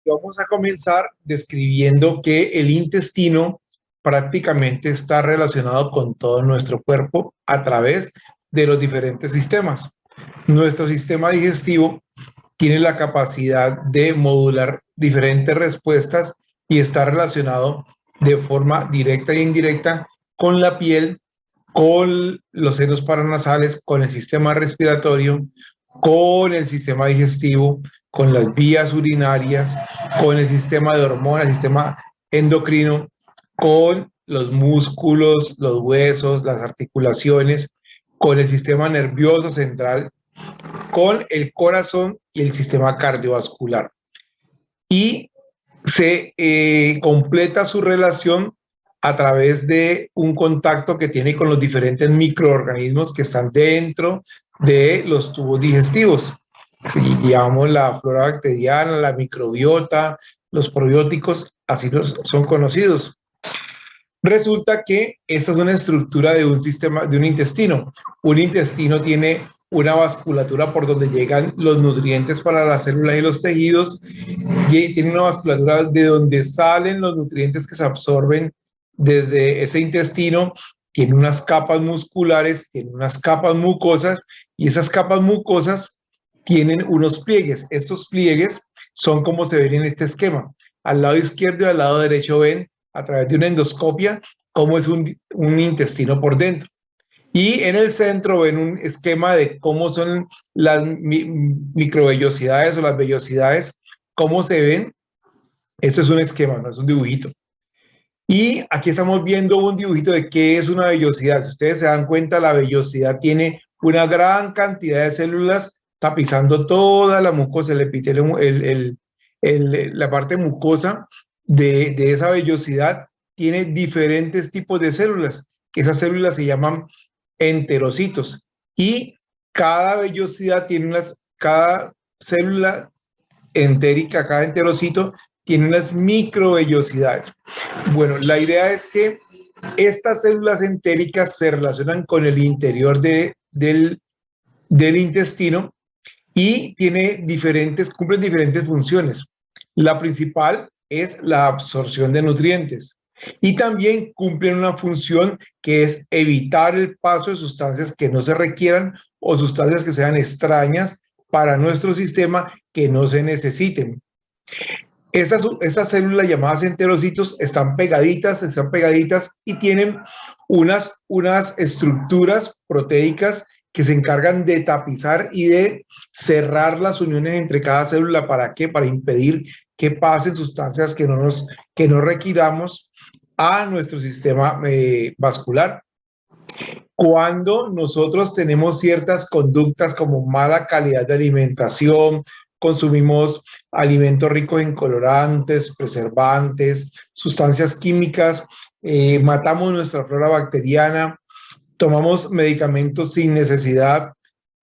Vamos a comenzar describiendo que el intestino prácticamente está relacionado con todo nuestro cuerpo a través de los diferentes sistemas. Nuestro sistema digestivo tiene la capacidad de modular diferentes respuestas y está relacionado de forma directa e indirecta con la piel, con los senos paranasales, con el sistema respiratorio, con el sistema digestivo, con las vías urinarias, con el sistema de hormonas, el sistema endocrino, con los músculos, los huesos, las articulaciones, con el sistema nervioso central, con el corazón y el sistema cardiovascular. Y se completa su relación a través de un contacto que tiene con los diferentes microorganismos que están dentro de los tubos digestivos. Si digamos la flora bacteriana, la microbiota, los probióticos, así son conocidos. Resulta que esta es una estructura de un sistema, de un intestino. Un intestino tiene una vasculatura por donde llegan los nutrientes para las células y los tejidos, y tiene una vasculatura de donde salen los nutrientes que se absorben desde ese intestino, tiene unas capas musculares, tiene unas capas mucosas, y esas capas mucosas tienen unos pliegues. Estos pliegues son como se ven en este esquema. Al lado izquierdo y al lado derecho ven a través de una endoscopia cómo es un intestino por dentro. Y en el centro ven un esquema de cómo son las microvellosidades o las vellosidades, cómo se ven. Esto es un esquema, no es un dibujito. Y aquí estamos viendo un dibujito de qué es una vellosidad. Si ustedes se dan cuenta, la vellosidad tiene una gran cantidad de células tapizando toda la mucosa, el epitelio, la parte mucosa de esa vellosidad tiene diferentes tipos de células, que esas células se llaman enterocitos, y cada vellosidad tiene cada célula entérica, cada enterocito tiene unas microvellosidades. Bueno, la idea es que estas células entéricas se relacionan con el interior del intestino y cumplen diferentes funciones. La principal es la absorción de nutrientes, y también cumplen una función que es evitar el paso de sustancias que no se requieran o sustancias que sean extrañas para nuestro sistema que no se necesiten. Esas células llamadas enterocitos están pegaditas y tienen unas estructuras proteicas que se encargan de tapizar y de cerrar las uniones entre cada célula. ¿Para qué? Para impedir que pasen sustancias que no requiramos a nuestro sistema vascular. Cuando nosotros tenemos ciertas conductas como mala calidad de alimentación, consumimos alimentos ricos en colorantes, preservantes, sustancias químicas, matamos nuestra flora bacteriana, tomamos medicamentos sin necesidad,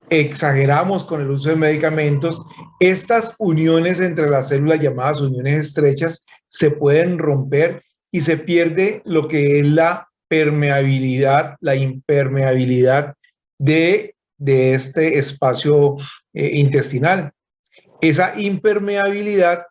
exageramos con el uso de medicamentos, estas uniones entre las células llamadas uniones estrechas se pueden romper y se pierde lo que es la permeabilidad, la impermeabilidad de este espacio intestinal. Esa impermeabilidad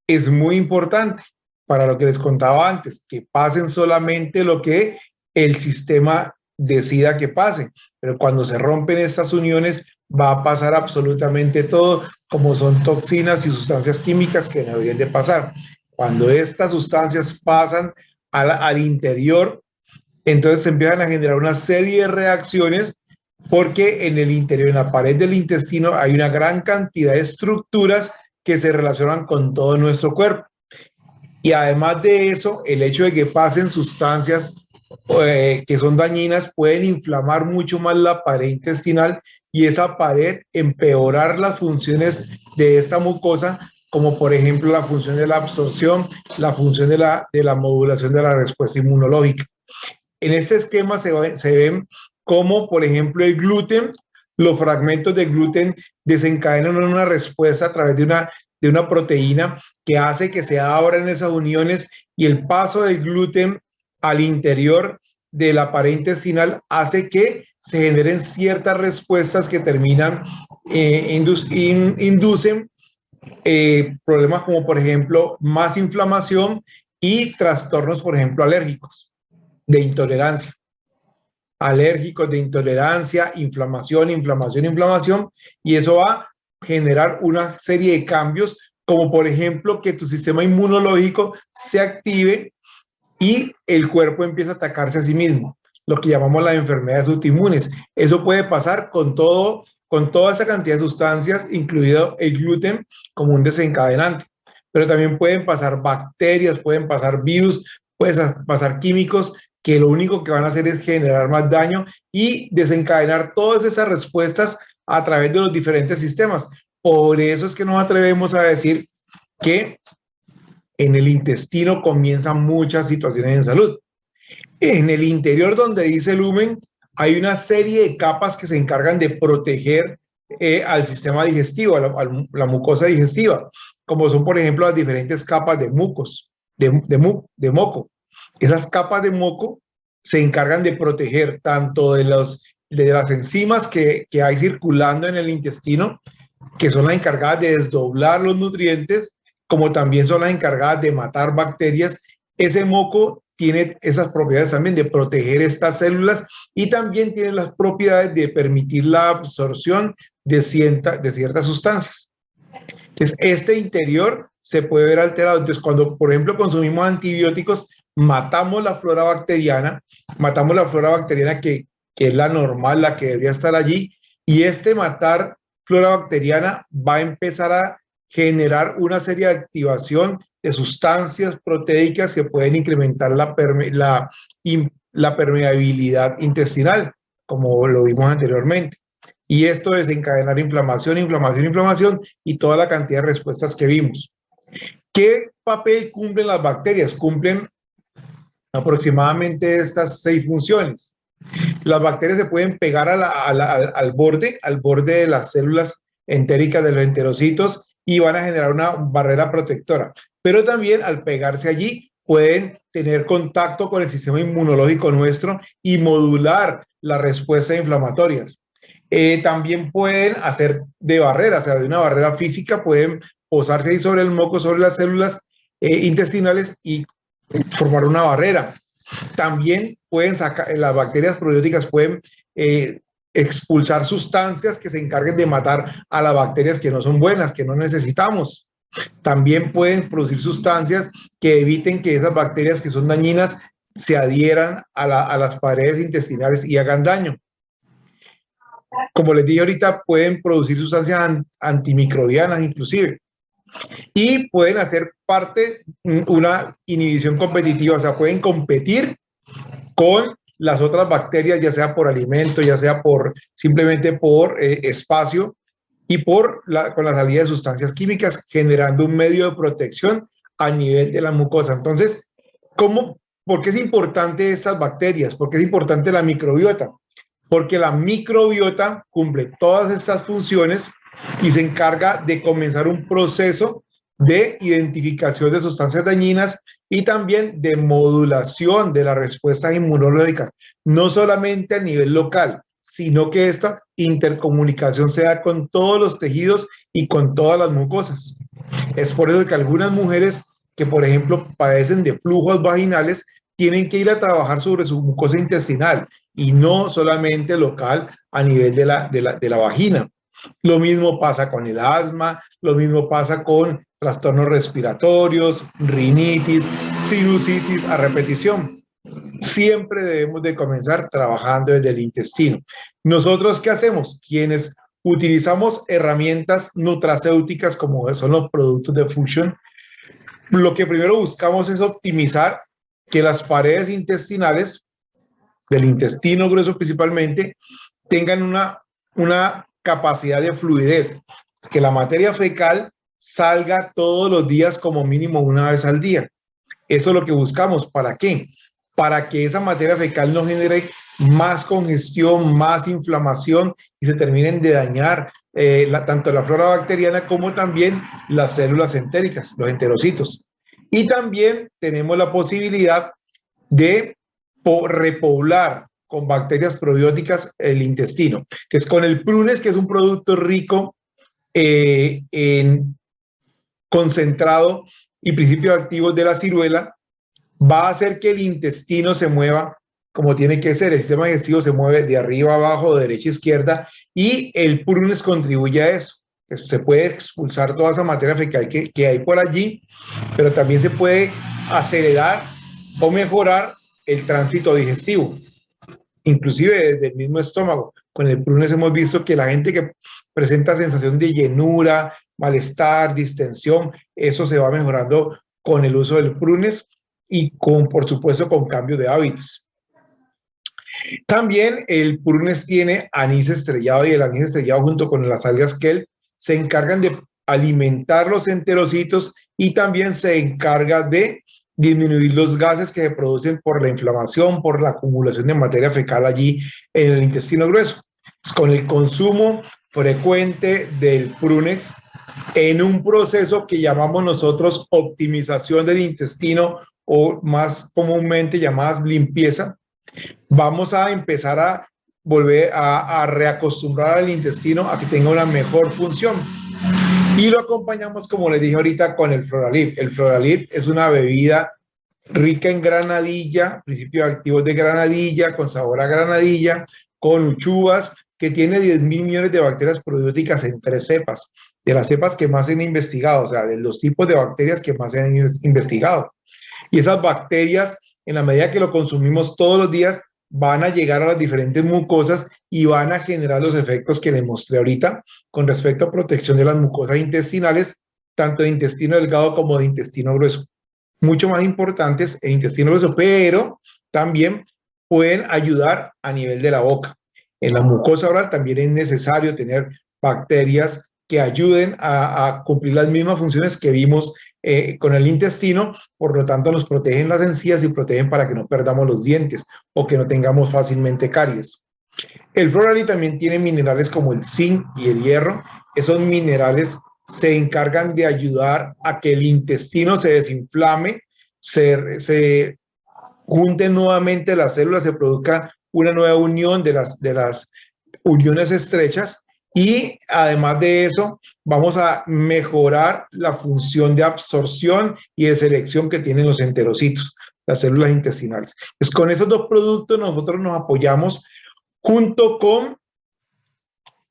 es muy importante para lo que les contaba antes, que pasen solamente lo que el sistema decida que pase, pero cuando se rompen estas uniones va a pasar absolutamente todo, como son toxinas y sustancias químicas que no deberían de pasar. Cuando estas sustancias pasan al interior, entonces se empiezan a generar una serie de reacciones, porque en el interior, en la pared del intestino, hay una gran cantidad de estructuras que se relacionan con todo nuestro cuerpo. Y además de eso, el hecho de que pasen sustancias que son dañinas pueden inflamar mucho más la pared intestinal, y esa pared empeorar las funciones de esta mucosa, como por ejemplo la función de la absorción, la función de la modulación de la respuesta inmunológica. En este esquema se ven cómo, por ejemplo, el gluten, los fragmentos de gluten desencadenan una respuesta a través de una proteína que hace que se abran esas uniones, y el paso del gluten al interior de la pared intestinal hace que se generen ciertas respuestas que terminan, inducen problemas como, por ejemplo, más inflamación y trastornos, por ejemplo, alérgicos, de intolerancia. Alérgicos, de intolerancia, inflamación, inflamación, inflamación, y eso va a generar una serie de cambios, como por ejemplo que tu sistema inmunológico se active y el cuerpo empieza a atacarse a sí mismo, lo que llamamos las enfermedades autoinmunes. Eso puede pasar con toda esa cantidad de sustancias, incluido el gluten, como un desencadenante. Pero también pueden pasar bacterias, pueden pasar virus, pueden pasar químicos que lo único que van a hacer es generar más daño y desencadenar todas esas respuestas a través de los diferentes sistemas. Por eso es que nos atrevemos a decir que en el intestino comienzan muchas situaciones en salud. En el interior, donde dice lumen, hay una serie de capas que se encargan de proteger al sistema digestivo, a la mucosa digestiva, como son, por ejemplo, las diferentes capas de mucos, de moco. Esas capas de moco se encargan de proteger tanto de las enzimas que hay circulando en el intestino, que son las encargadas de desdoblar los nutrientes, como también son las encargadas de matar bacterias. Ese moco tiene esas propiedades también de proteger estas células y también tiene las propiedades de permitir la absorción de ciertas sustancias. Entonces, este interior se puede ver alterado. Entonces, cuando, por ejemplo, consumimos antibióticos, matamos la flora bacteriana que es la normal, la que debería estar allí, y este matar flora bacteriana va a empezar a generar una serie de activación de sustancias proteicas que pueden incrementar la permeabilidad intestinal, como lo vimos anteriormente. Y esto desencadenar inflamación, inflamación, inflamación y toda la cantidad de respuestas que vimos. ¿Qué papel cumplen las bacterias? Cumplen aproximadamente estas 6 funciones. Las bacterias se pueden pegar al borde de las células entéricas de los enterocitos y van a generar una barrera protectora. Pero también al pegarse allí pueden tener contacto con el sistema inmunológico nuestro y modular las respuestas inflamatorias. También pueden hacer de barrera, o sea, de una barrera física, pueden posarse ahí sobre el moco, sobre las células intestinales y formar una barrera. También pueden sacar, las bacterias probióticas pueden expulsar sustancias que se encarguen de matar a las bacterias que no son buenas, que no necesitamos. También pueden producir sustancias que eviten que esas bacterias que son dañinas se adhieran a las paredes intestinales y hagan daño. Como les dije ahorita, pueden producir sustancias antimicrobianas inclusive. Y pueden hacer parte, una inhibición competitiva, o sea, pueden competir con las otras bacterias, ya sea por alimento, ya sea simplemente por espacio y con la salida de sustancias químicas, generando un medio de protección a nivel de la mucosa. Entonces, ¿por qué es importante estas bacterias? ¿Por qué es importante la microbiota? Porque la microbiota cumple todas estas funciones y se encarga de comenzar un proceso de identificación de sustancias dañinas y también de modulación de las respuestas inmunológicas, no solamente a nivel local, sino que esta intercomunicación se da con todos los tejidos y con todas las mucosas. Es por eso que algunas mujeres que, por ejemplo, padecen de flujos vaginales, tienen que ir a trabajar sobre su mucosa intestinal y no solamente local a nivel de la vagina. Lo mismo pasa con el asma, lo mismo pasa con trastornos respiratorios, rinitis, sinusitis a repetición. Siempre debemos de comenzar trabajando desde el intestino. ¿Nosotros qué hacemos? Quienes utilizamos herramientas nutracéuticas como son los productos de Fusion, lo que primero buscamos es optimizar que las paredes intestinales, del intestino grueso principalmente, tengan una capacidad de fluidez, que la materia fecal salga todos los días como mínimo una vez al día. Eso es lo que buscamos. ¿Para qué? Para que esa materia fecal no genere más congestión, más inflamación y se terminen de dañar tanto la flora bacteriana como también las células entéricas, los enterocitos. Y también tenemos la posibilidad de repoblar con bacterias probióticas el intestino, que es con el prunes, que es un producto rico en concentrado y principios activos de la ciruela, va a hacer que el intestino se mueva como tiene que ser. El sistema digestivo se mueve de arriba a abajo, de derecha a izquierda, y el prunes contribuye a eso. Se puede expulsar toda esa materia fecal que hay por allí, pero también se puede acelerar o mejorar el tránsito digestivo, inclusive desde el mismo estómago. Con el prunes hemos visto que la gente que presenta sensación de llenura, malestar, distensión, eso se va mejorando con el uso del prunes y con, por supuesto, con cambio de hábitos. También el prunes tiene anís estrellado, y el anís estrellado junto con las algas kelp se encargan de alimentar los enterocitos y también se encarga de disminuir los gases que se producen por la inflamación, por la acumulación de materia fecal allí en el intestino grueso. Con el consumo frecuente del prunes en un proceso que llamamos nosotros optimización del intestino, o más comúnmente llamadas limpieza, vamos a empezar a volver a reacostumbrar al intestino a que tenga una mejor función. Y lo acompañamos, como les dije ahorita, con el Floralid. El Floralid es una bebida rica en granadilla, principios activos de granadilla, con sabor a granadilla, con uchuvas, que tiene 10.000 millones de bacterias probióticas en 3 cepas, de las cepas que más se han investigado, o sea, de los tipos de bacterias que más se han investigado. Y esas bacterias, en la medida que lo consumimos todos los días, van a llegar a las diferentes mucosas y van a generar los efectos que les mostré ahorita con respecto a protección de las mucosas intestinales, tanto de intestino delgado como de intestino grueso. Mucho más importantes el intestino grueso, pero también pueden ayudar a nivel de la boca. En la mucosa oral también es necesario tener bacterias que ayuden a cumplir las mismas funciones que vimos con el intestino. Por lo tanto, nos protegen las encías y protegen para que no perdamos los dientes o que no tengamos fácilmente caries. El Floralid también tiene minerales como el zinc y el hierro. Esos minerales se encargan de ayudar a que el intestino se desinflame, se junten nuevamente las células, se produzca una nueva unión de las uniones estrechas, y además de eso vamos a mejorar la función de absorción y de selección que tienen los enterocitos, las células intestinales. Pues con esos dos productos nosotros nos apoyamos junto con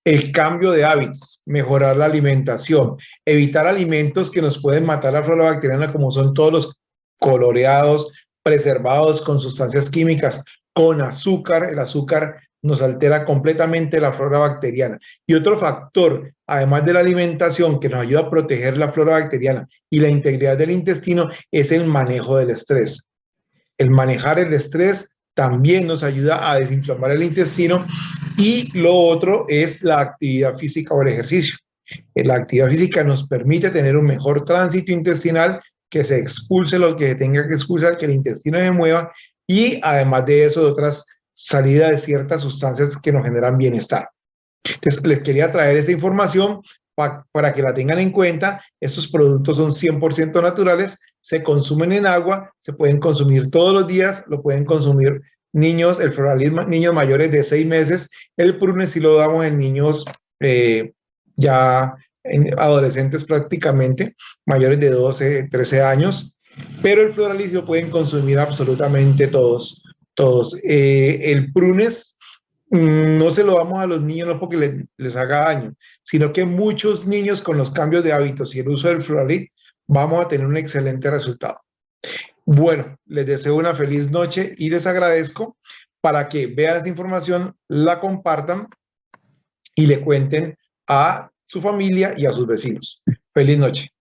el cambio de hábitos, mejorar la alimentación, evitar alimentos que nos pueden matar la flora bacteriana, como son todos los coloreados, preservados con sustancias químicas, con azúcar. El azúcar nos altera completamente la flora bacteriana. Y otro factor, además de la alimentación, que nos ayuda a proteger la flora bacteriana y la integridad del intestino, es el manejo del estrés. El manejar el estrés también nos ayuda a desinflamar el intestino. Y lo otro es la actividad física o el ejercicio. La actividad física nos permite tener un mejor tránsito intestinal, que se expulse lo que tenga que expulsar, que el intestino se mueva, y además de eso, de otras salidas de ciertas sustancias que nos generan bienestar. Entonces, les quería traer esta información para que la tengan en cuenta. Estos productos son 100% naturales, se consumen en agua, se pueden consumir todos los días, lo pueden consumir niños, el Floralid, niños mayores de 6 meses, el prunes sí lo damos en niños ya en adolescentes prácticamente, mayores de 12, 13 años, pero el Floralid lo pueden consumir absolutamente todos. El prunes no se lo damos a los niños no porque les haga daño, sino que muchos niños, con los cambios de hábitos y el uso del Floralid, vamos a tener un excelente resultado. Bueno, les deseo una feliz noche y les agradezco para que vean esta información, la compartan y le cuenten a su familia y a sus vecinos. Feliz noche.